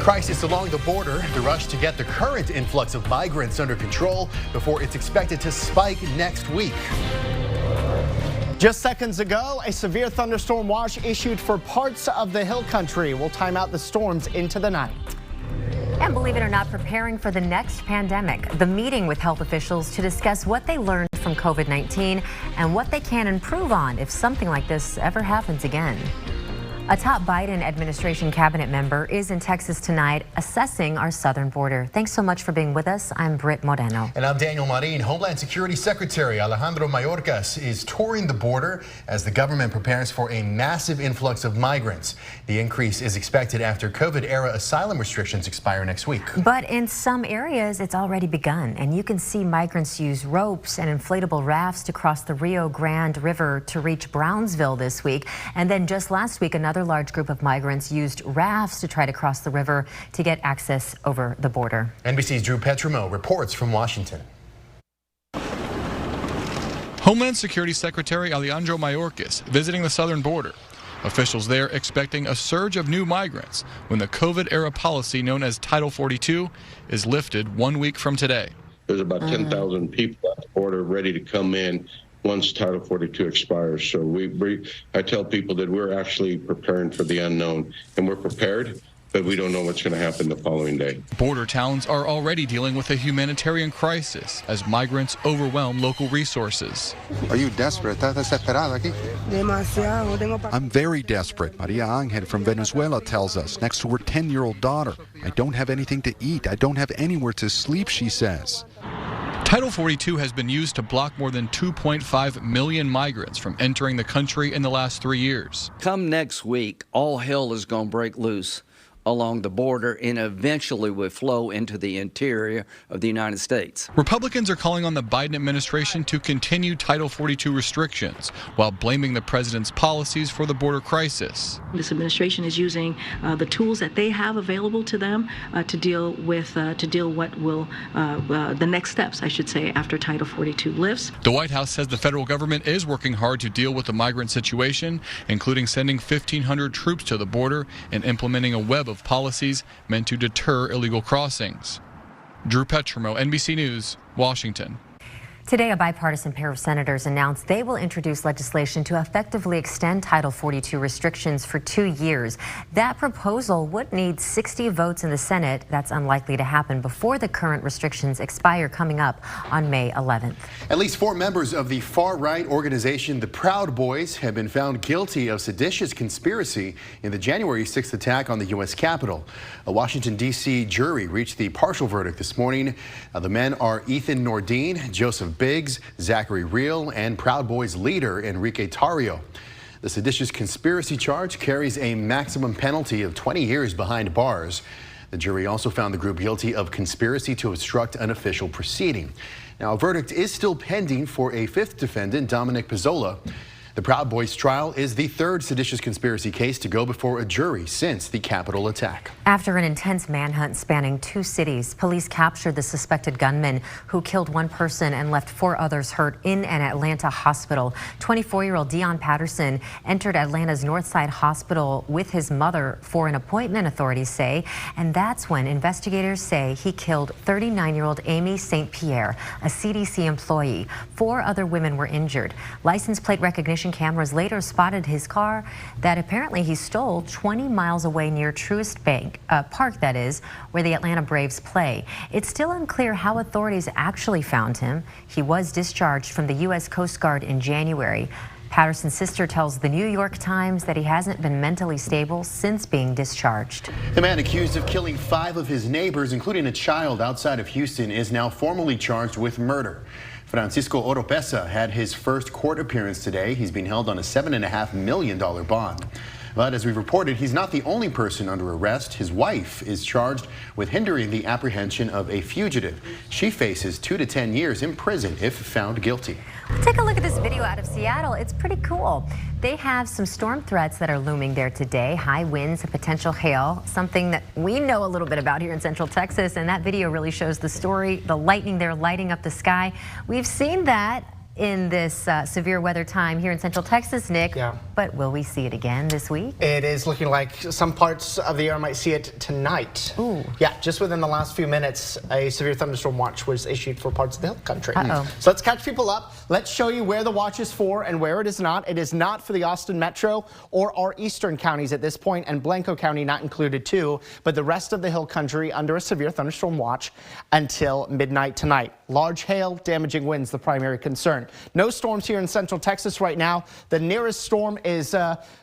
Crisis along the border, the rush to get the current influx of migrants under control before it's expected to spike next week. Just seconds ago, a severe thunderstorm watch issued for parts of the hill country will time out the storms into the night. And believe it or not, preparing for the next pandemic, the meeting with health officials to discuss what they learned from COVID-19 and what they can improve on if something like this ever happens again. A top Biden administration cabinet member is in Texas tonight assessing our southern border. Thanks so much for being with us. I'm Britt Moreno. And I'm Daniel Marin. Homeland Security Secretary Alejandro Mayorkas is touring the border as the government prepares for a massive influx of migrants. The increase is expected after COVID-era asylum restrictions expire next week. But in some areas, it's already begun, and you can see migrants use ropes and inflatable rafts to cross the Rio Grande River to reach Brownsville this week. And then just last week, another large group of migrants used rafts to try to cross the river to get access over the border. NBC's Drew Petrimo reports from Washington. Homeland Security Secretary Alejandro Mayorkas visiting the southern border. Officials there expecting a surge of new migrants when the COVID-era policy known as Title 42 is lifted 1 week from today. There's about 10,000 people at the border ready to come in once Title 42 expires. So I tell people that we're actually preparing for the unknown, and we're prepared, but we don't know what's going to happen the following day. Border towns are already dealing with a humanitarian crisis as migrants overwhelm local resources. Are you desperate? ¿Estás desesperada aquí? I'm very desperate, Maria Angel from Venezuela tells us, next to her 10-year-old daughter. I don't have anything to eat. I don't have anywhere to sleep, she says. Title 42 has been used to block more than 2.5 million migrants from entering the country in the last 3 years. Come next week, all hell is going to break loose along the border and eventually will flow into the interior of the United States. Republicans are calling on the Biden administration to continue Title 42 restrictions while blaming the president's policies for the border crisis. This administration is using the tools that they have available to them to deal what will the next steps, I should say, after Title 42 lifts. The White House says the federal government is working hard to deal with the migrant situation, including sending 1,500 troops to the border and implementing a web of policies meant to deter illegal crossings. Drew Petrimo, NBC News, Washington. Today, a bipartisan pair of senators announced they will introduce legislation to effectively extend Title 42 restrictions for 2 years. That proposal would need 60 votes in the Senate. That's unlikely to happen before the current restrictions expire coming up on May 11th. At least 4 members of the far-right organization, the Proud Boys, have been found guilty of seditious conspiracy in the January 6th attack on the U.S. Capitol. A Washington, D.C. jury reached the partial verdict this morning. The men are Ethan Nordine, Joseph Biggs, Zachary Real, and Proud Boys leader Enrique Tarrio. The seditious conspiracy charge carries a maximum penalty of 20 years behind bars. The jury also found the group guilty of conspiracy to obstruct an official proceeding. Now, a verdict is still pending for a 5th defendant, Dominic Pizzola. The Proud Boys trial is the 3rd seditious conspiracy case to go before a jury since the Capitol attack. After an intense manhunt spanning 2 cities, police captured the suspected gunman who killed 1 person and left 4 others hurt in an Atlanta hospital. 24-year-old Dion Patterson entered Atlanta's Northside Hospital with his mother for an appointment, authorities say, and that's when investigators say he killed 39-year-old Amy St. Pierre, a CDC employee. 4 other women were injured. License plate recognition cameras later spotted his car that apparently he stole 20 miles away near Truist Park, that is, where the Atlanta Braves play. It's still unclear how authorities actually found him. He was discharged from the U.S. Coast Guard in January. Patterson's sister tells the New York Times that he hasn't been mentally stable since being discharged. The man accused of killing 5 of his neighbors, including a child outside of Houston, is now formally charged with murder. Francisco Oropesa had his first court appearance today. He's being held on a $7.5 million bond. But as we've reported, he's not the only person under arrest. His wife is charged with hindering the apprehension of a fugitive. She faces 2 to 10 years in prison if found guilty. Take a look at this video out of Seattle. It's pretty cool. They have some storm threats that are looming there today. High winds and potential hail, something that we know a little bit about here in Central Texas. And that video really shows the story, the lightning there lighting up the sky. We've seen that in this severe weather time here in Central Texas, Nick. Yeah. But will we see it again this week? It is looking like some parts of the air might see it tonight. Ooh. Yeah, just within the last few minutes, a severe thunderstorm watch was issued for parts of the hill country. Uh-oh. So let's catch people up. Let's show you where the watch is for and where it is not. It is not for the Austin Metro or our eastern counties at this point, and Blanco County not included too, but the rest of the hill country under a severe thunderstorm watch until midnight tonight. Large hail, damaging winds, the primary concern. No storms here in Central Texas right now. The nearest storm is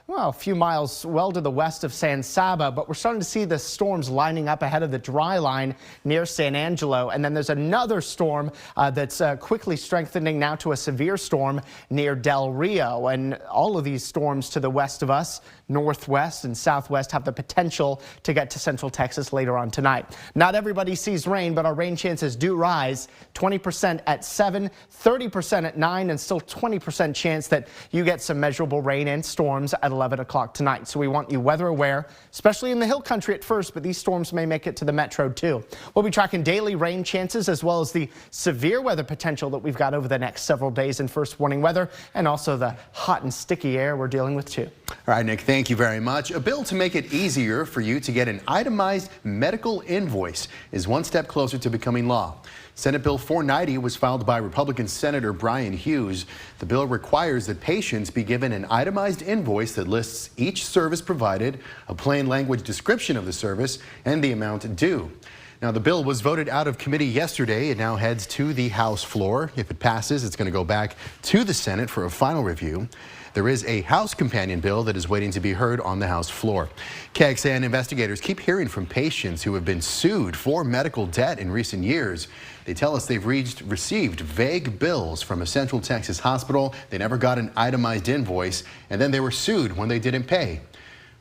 well, a few miles well to the west of San Saba, but we're starting to see the storms lining up ahead of the dry line near San Angelo. And then there's another storm that's quickly strengthening now to a severe storm near Del Rio. And all of these storms to the west of us, northwest and southwest, have the potential to get to Central Texas later on tonight. Not everybody sees rain, but our rain chances do rise. 20% at 7, 30% at 9, and still 20% chance that you get some measurable rain and storms at 11 o'clock tonight. So we want you weather aware, especially in the hill country at first, but these storms may make it to the metro too. We'll be tracking daily rain chances as well as the severe weather potential that we've got over the next several days in first warning weather, and also the hot and sticky air we're dealing with too. All right, Nick, thank you very much. A bill to make it easier for you to get an itemized medical invoice is one step closer to becoming law. Senate Bill 490 was filed by Republican Senator Brian Hughes. The bill requires that patients be given an itemized invoice that lists each service provided, a plain language description of the service, and the amount due. Now, the bill was voted out of committee yesterday. It now heads to the House floor. If it passes, it's going to go back to the Senate for a final review. There is a House companion bill that is waiting to be heard on the House floor. KXAN investigators keep hearing from patients who have been sued for medical debt in recent years. They tell us they've received vague bills from a Central Texas hospital. They never got an itemized invoice, and then they were sued when they didn't pay.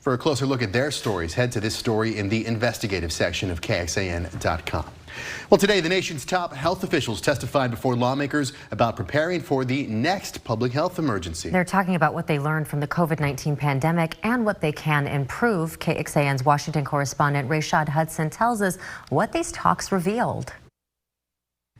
For a closer look at their stories, head to this story in the investigative section of KXAN.com. Well, today, the nation's top health officials testified before lawmakers about preparing for the next public health emergency. They're talking about what they learned from the COVID-19 pandemic and what they can improve. KXAN's Washington correspondent Rashad Hudson tells us what these talks revealed.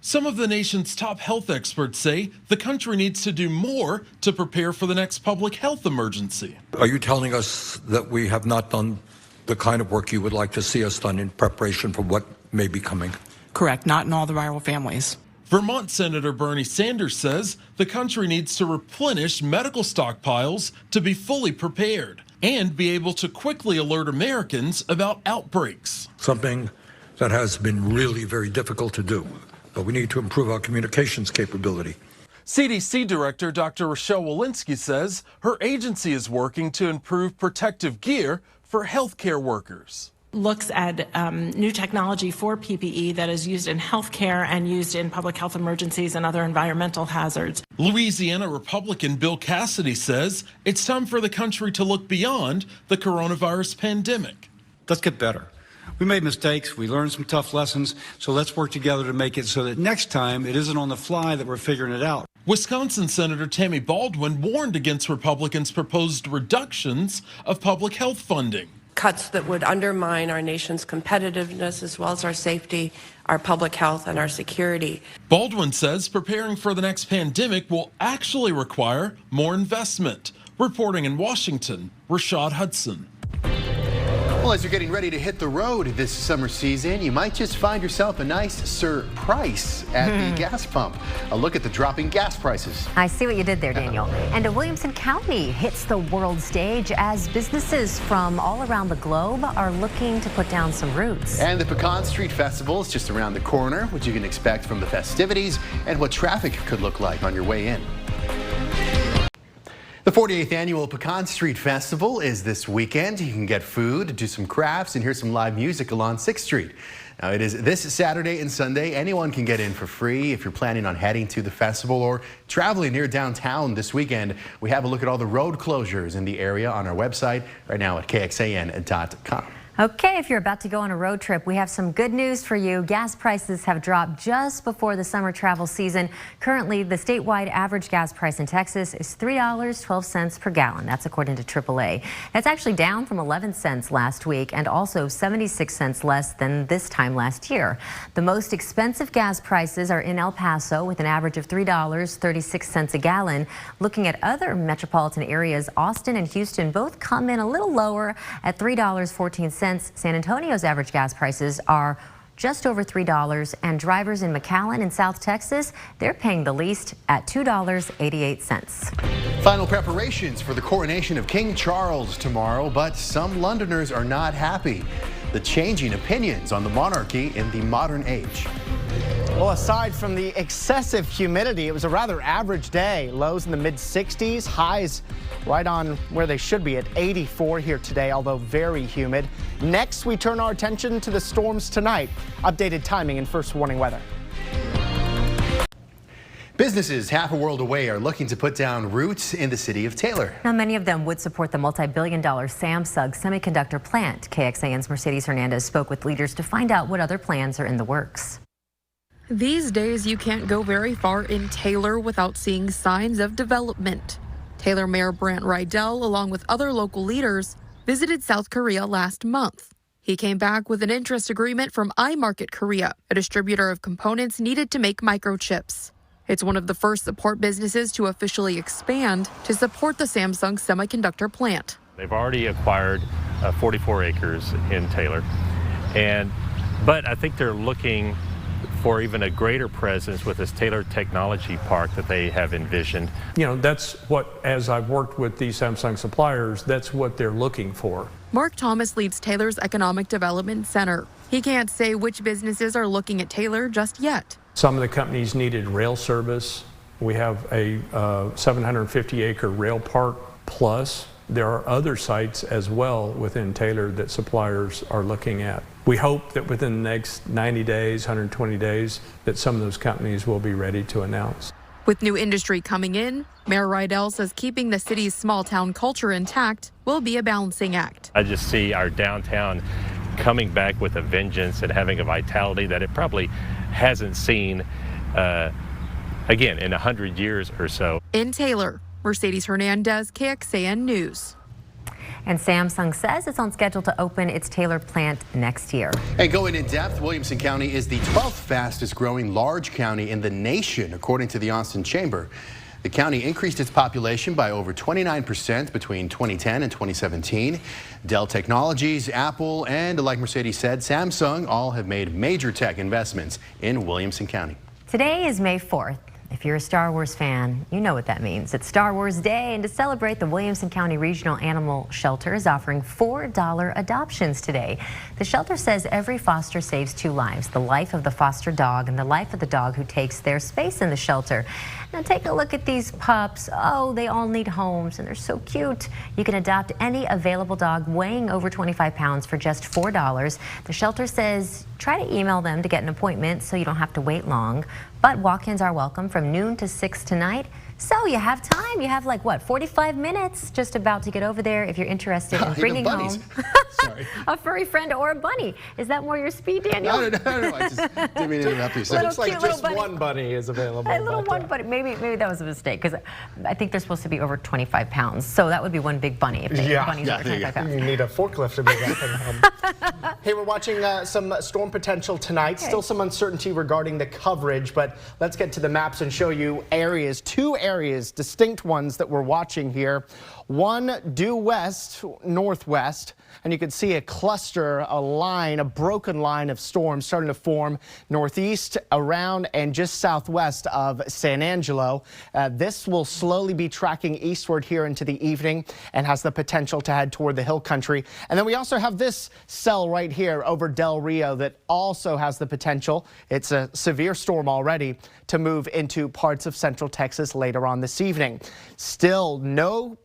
Some of the nation's top health experts say the country needs to do more to prepare for the next public health emergency. Are you telling us that we have not done the kind of work you would like to see us done in preparation for what may be coming? Correct, not in all the viral families. Vermont Senator Bernie Sanders says the country needs to replenish medical stockpiles to be fully prepared and be able to quickly alert Americans about outbreaks. Something that has been really very difficult to do. But we need to improve our communications capability. CDC Director Dr. Rochelle Walensky says her agency is working to improve protective gear for healthcare workers. Looks at new technology for PPE that is used in healthcare and used in public health emergencies and other environmental hazards. Louisiana Republican Bill Cassidy says it's time for the country to look beyond the coronavirus pandemic. Let's get better. We made mistakes, we learned some tough lessons, so let's work together to make it so that next time it isn't on the fly that we're figuring it out. Wisconsin Senator Tammy Baldwin warned against Republicans' proposed reductions of public health funding. Cuts that would undermine our nation's competitiveness as well as our safety, our public health, and our security. Baldwin says preparing for the next pandemic will actually require more investment. Reporting in Washington, Rashad Hudson. Well, as you're getting ready to hit the road this summer season, you might just find yourself a nice surprise at the gas pump. A look at the dropping gas prices. I see what you did there, Daniel. And Williamson County hits the world stage as businesses from all around the globe are looking to put down some roots. And the Pecan Street Festival is just around the corner, what you can expect from the festivities and what traffic could look like on your way in. The 48th annual Pecan Street Festival is this weekend. You can get food, do some crafts, and hear some live music along 6th Street. Now, it is this Saturday and Sunday. Anyone can get in for free if you're planning on heading to the festival or traveling near downtown this weekend. We have a look at all the road closures in the area on our website right now at KXAN.com. Okay, if you're about to go on a road trip, we have some good news for you. Gas prices have dropped just before the summer travel season. Currently, the statewide average gas price in Texas is $3.12 per gallon. That's according to AAA. That's actually down from 11 cents last week and also 76 cents less than this time last year. The most expensive gas prices are in El Paso with an average of $3.36 a gallon. Looking at other metropolitan areas, Austin and Houston both come in a little lower at $3.14. San Antonio's average gas prices are just over $3, and drivers in McAllen in South Texas, they're paying the least at $2.88. Final preparations for the coronation of King Charles tomorrow, but some Londoners are not happy. The changing opinions on the monarchy in the modern age. Well, aside from the excessive humidity, it was a rather average day. Lows in the mid-60s, highs right on where they should be at 84 here today, although very humid. Next, we turn our attention to the storms tonight. Updated timing and first warning weather. Businesses half a world away are looking to put down roots in the city of Taylor. Now, many of them would support the multi-billion-dollar Samsung semiconductor plant. KXAN's Mercedes Hernandez spoke with leaders to find out what other plans are in the works. These days, you can't go very far in Taylor without seeing signs of development. Taylor Mayor Brant Rydell, along with other local leaders, visited South Korea last month. He came back with an interest agreement from iMarket Korea, a distributor of components needed to make microchips. It's one of the first support businesses to officially expand to support the Samsung semiconductor plant. They've already acquired 44 acres in Taylor, but I think they're looking for even a greater presence with this Taylor Technology Park that they have envisioned. You know, that's what, as I've worked with these Samsung suppliers, that's what they're looking for. Mark Thomas leads Taylor's Economic Development Center. He can't say which businesses are looking at Taylor just yet. Some of the companies needed rail service. We have a 750-acre rail park, plus there are other sites as well within Taylor that suppliers are looking at. We hope that within the next 90 days, 120 days, that some of those companies will be ready to announce. With new industry coming in, Mayor Rydell says keeping the city's small town culture intact will be a balancing act. I just see our downtown coming back with a vengeance and having a vitality that it probably hasn't seen, again, in 100 years or so. In Taylor, Mercedes Hernandez, KXAN News. And Samsung says it's on schedule to open its Taylor plant next year. And going in depth, Williamson County is the 12th fastest growing large county in the nation, according to the Austin Chamber. The county increased its population by over 29% between 2010 and 2017. Dell Technologies, Apple, and like Mercedes said, Samsung all have made major tech investments in Williamson County. Today is May 4th. If you're a Star Wars fan, you know what that means. It's Star Wars Day, and to celebrate, the Williamson County Regional Animal Shelter is offering $4 adoptions today. The shelter says every foster saves 2 lives, the life of the foster dog and the life of the dog who takes their space in the shelter. Now take a look at these pups. Oh, they all need homes, and they're so cute. You can adopt any available dog weighing over 25 pounds for just $4. The shelter says try to email them to get an appointment so you don't have to wait long. But walk-ins are welcome from noon to 6 tonight. So you have time. You have like, what, 45 minutes just about to get over there if you're interested in bringing home a furry friend or a bunny. Is that more your speed, Daniel? No. I just didn't mean to interrupt you. It looks like just one bunny is available. A little one bunny. Maybe that was a mistake, because I think they're supposed to be over 25 pounds. So that would be one big bunny if the bunny's over 25 pounds. You need a forklift to bring that thing home. Hey, we're watching some storm potential tonight. Okay. Still some uncertainty regarding the coverage, but let's get to the maps and show you areas, 2 areas, distinct ones that we're watching here. One due west, northwest, and you can see a cluster, a broken line of storms starting to form northeast, around, and just southwest of San Angelo. This will slowly be tracking eastward here into the evening and has the potential to head toward the hill country. And then we also have this cell right here over Del Rio that also has the potential, it's a severe storm already, to move into parts of central Texas later on this evening. Still no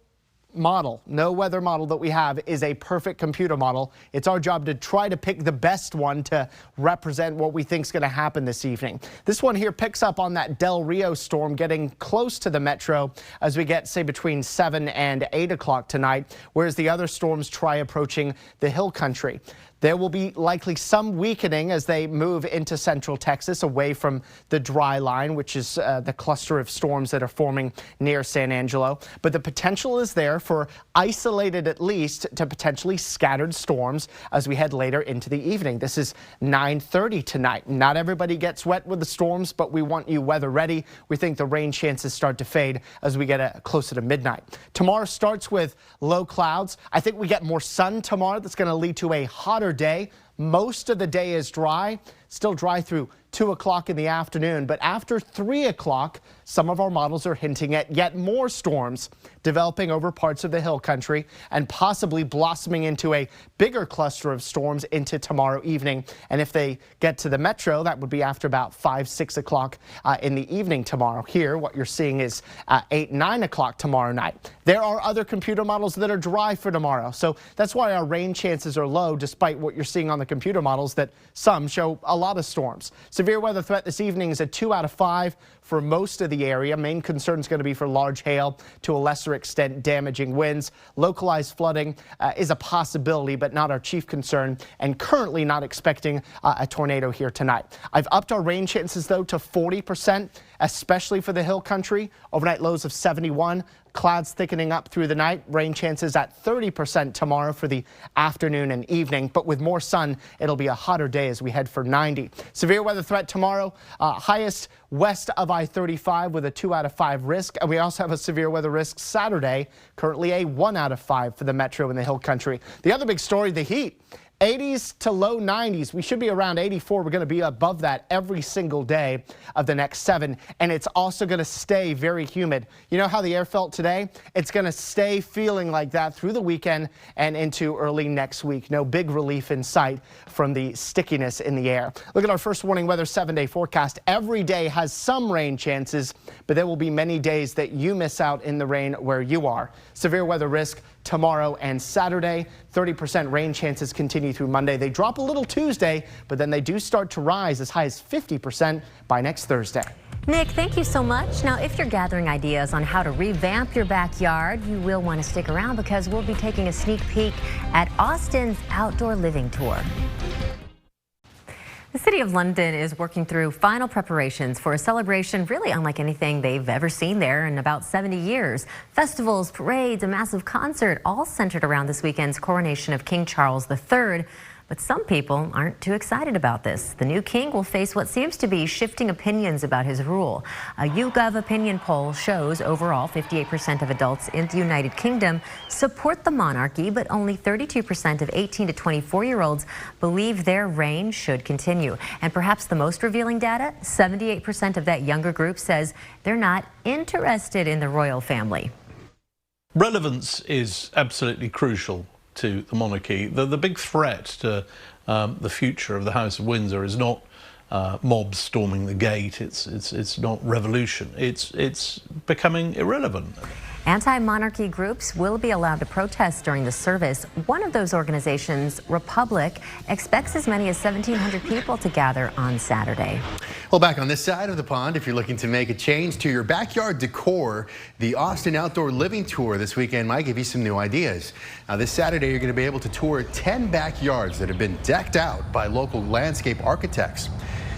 model, no weather model that we have is a perfect computer model. It's our job to try to pick the best one to represent what we think is going to happen this evening. This one here picks up on that Del Rio storm getting close to the metro as we get, say, between 7 and 8 o'clock tonight, whereas the other storms try approaching the hill country. There will be likely some weakening as they move into central Texas away from the dry line, which is the cluster of storms that are forming near San Angelo. But the potential is there for isolated, at least, to potentially scattered storms as we head later into the evening. This is 9:30 tonight. Not everybody gets wet with the storms, but we want you weather ready. We think the rain chances start to fade as we get closer to midnight. Tomorrow starts with low clouds. I think we get more sun tomorrow. That's going to lead to a hotter day. Most of the day is dry, still dry through 2 o'clock in the afternoon, but after 3 o'clock, some of our models are hinting at yet more storms developing over parts of the hill country and possibly blossoming into a bigger cluster of storms into tomorrow evening. And if they get to the metro, that would be after about 5, 6 o'clock in the evening tomorrow. Here, what you're seeing is 8, 9 o'clock tomorrow night. There are other computer models that are dry for tomorrow, so that's why our rain chances are low, despite what you're seeing on the computer models that some show a lot of storms. Severe weather threat this evening is a 2 out of 5 for most of the area. Main concern is going to be for large hail, to a lesser extent damaging winds. Localized flooding is a possibility, but not our chief concern, and currently not expecting a tornado here tonight. I've upped our rain chances, though, to 40%, especially for the hill country. Overnight lows of 71. Clouds thickening up through the night. Rain chances at 30% tomorrow for the afternoon and evening. But with more sun, it'll be a hotter day as we head for 90. Severe weather threat tomorrow. Highest west of I-35 with a 2 out of 5 risk. And we also have a severe weather risk Saturday. Currently a 1 out of 5 for the metro and the hill country. The other big story, the heat. 80s to low 90s. We should be around 84. We're going to be above that every single day of the next 7. And it's also going to stay very humid. You know how the air felt today? It's going to stay feeling like that through the weekend and into early next week. No big relief in sight from the stickiness in the air. Look at our first warning weather 7-day forecast. Every day has some rain chances, but there will be many days that you miss out in the rain where you are. Severe weather risk tomorrow and Saturday. 30% rain chances continue through Monday. They drop a little Tuesday, but then they do start to rise as high as 50% by next Thursday. Nick, thank you so much. Now, if you're gathering ideas on how to revamp your backyard, you will want to stick around because we'll be taking a sneak peek at Austin's outdoor living tour. The City of London is working through final preparations for a celebration really unlike anything they've ever seen there in about 70 years. Festivals, parades, a massive concert, all centered around this weekend's coronation of King Charles III. But some people aren't too excited about this. The new king will face what seems to be shifting opinions about his rule. A YouGov opinion poll shows overall 58% of adults in the United Kingdom support the monarchy, but only 32% of 18 to 24-year-olds believe their reign should continue. And perhaps the most revealing data, 78% of that younger group says they're not interested in the royal family. Relevance is absolutely crucial to the monarchy. The big threat to the future of the House of Windsor is not mobs storming the gate. It's not revolution. It's becoming irrelevant. Anti-monarchy groups will be allowed to protest during the service. One of those organizations, Republic, expects as many as 1,700 people to gather on Saturday. Well, back on this side of the pond, if you're looking to make a change to your backyard decor, the Austin Outdoor Living Tour this weekend might give you some new ideas. Now, this Saturday, you're going to be able to tour 10 backyards that have been decked out by local landscape architects.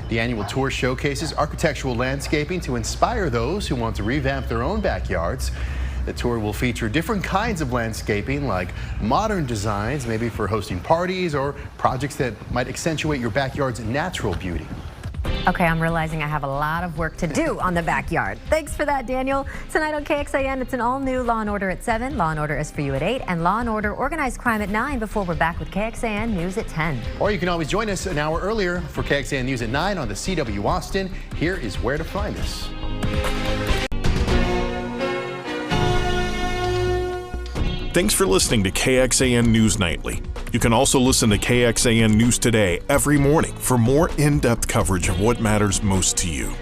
The annual tour showcases architectural landscaping to inspire those who want to revamp their own backyards. The tour will feature different kinds of landscaping, like modern designs, maybe for hosting parties or projects that might accentuate your backyard's natural beauty. Okay, I'm realizing I have a lot of work to do on the backyard. Thanks for that, Daniel. Tonight on KXAN, it's an all-new Law & Order at 7, Law & Order SVU at 8, and Law & Order Organized Crime at 9 before we're back with KXAN News at 10. Or you can always join us an hour earlier for KXAN News at 9 on the CW Austin. Here is where to find us. Thanks for listening to KXAN News Nightly. You can also listen to KXAN News Today every morning for more in-depth coverage of what matters most to you.